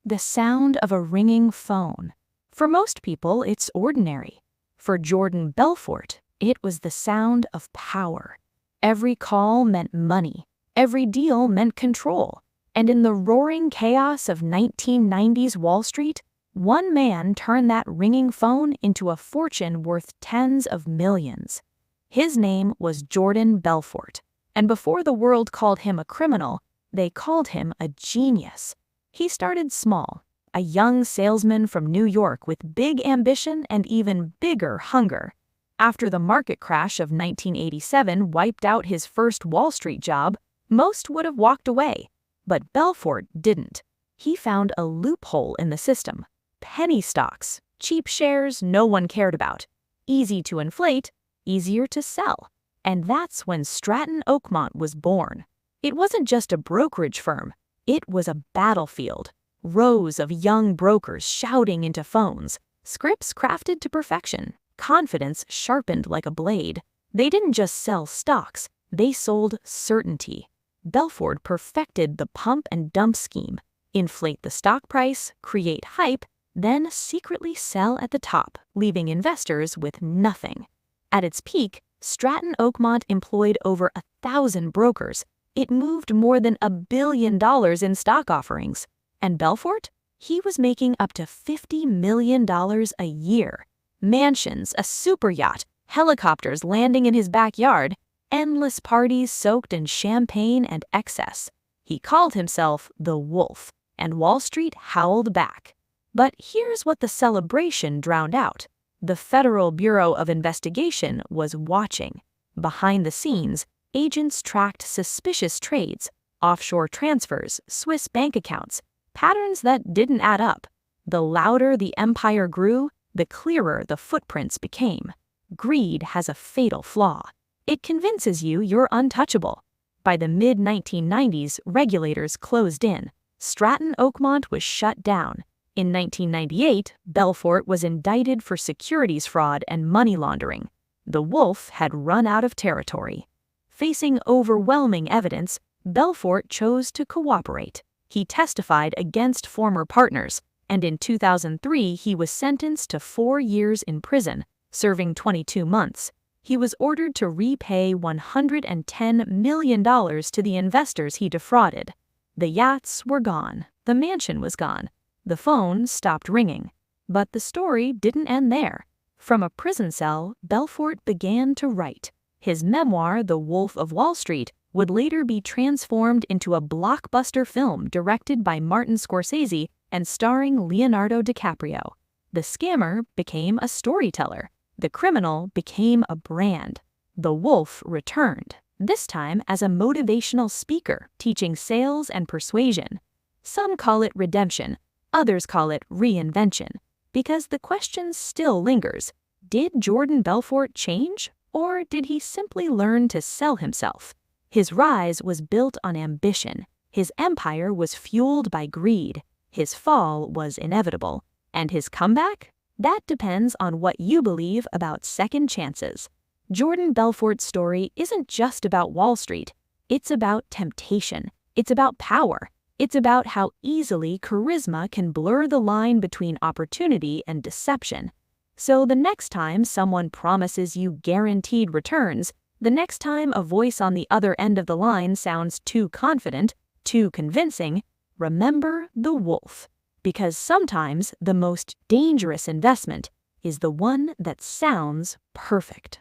The sound of a ringing phone. For most people, it's ordinary. For Jordan Belfort, it was the sound of power. Every call meant money. Every deal meant control. And in the roaring chaos of 1990s Wall Street, one man turned that ringing phone into a fortune worth tens of millions. His name was Jordan Belfort, and before the world called him a criminal, they called him a genius. He started small, a young salesman from New York with big ambition and even bigger hunger. After the market crash of 1987 wiped out his first Wall Street job, most would have walked away. But Belfort didn't. He found a loophole in the system. Penny stocks, cheap shares no one cared about. Easy to inflate, easier to sell. And that's when Stratton Oakmont was born. It wasn't just a brokerage firm. It was a battlefield. Rows of young brokers shouting into phones. Scripts crafted to perfection. Confidence sharpened like a blade. They didn't just sell stocks. They sold certainty. Belfort perfected the pump and dump scheme. Inflate the stock price, create hype, then secretly sell at the top, leaving investors with nothing. At its peak, Stratton Oakmont employed over 1,000 brokers. It moved more than $1 billion in stock offerings. And Belfort? He was making up to $50 million a year. Mansions, a super yacht, helicopters landing in his backyard, endless parties soaked in champagne and excess. He called himself the Wolf, and Wall Street howled back. But here's what the celebration drowned out. The Federal Bureau of Investigation was watching. Behind the scenes, agents tracked suspicious trades, offshore transfers, Swiss bank accounts, patterns that didn't add up. The louder the empire grew, the clearer the footprints became. Greed has a fatal flaw. It convinces you you're untouchable. By the mid-1990s, regulators closed in. Stratton Oakmont was shut down. In 1998, Belfort was indicted for securities fraud and money laundering. The Wolf had run out of territory. Facing overwhelming evidence, Belfort chose to cooperate. He testified against former partners, and in 2003 he was sentenced to 4 years in prison, serving 22 months. He was ordered to repay $110 million to the investors he defrauded. The yachts were gone. The mansion was gone. The phone stopped ringing. But the story didn't end there. From a prison cell, Belfort began to write. His memoir, The Wolf of Wall Street, would later be transformed into a blockbuster film directed by Martin Scorsese and starring Leonardo DiCaprio. The scammer became a storyteller. The criminal became a brand. The Wolf returned, this time as a motivational speaker teaching sales and persuasion. Some call it redemption, others call it reinvention, because the question still lingers. Did Jordan Belfort change, or did he simply learn to sell himself? His rise was built on ambition. His empire was fueled by greed. His fall was inevitable. And his comeback? That depends on what you believe about second chances. Jordan Belfort's story isn't just about Wall Street. It's about temptation. It's about power. It's about how easily charisma can blur the line between opportunity and deception. So the next time someone promises you guaranteed returns, the next time a voice on the other end of the line sounds too confident, too convincing, remember the Wolf. Because sometimes the most dangerous investment is the one that sounds perfect.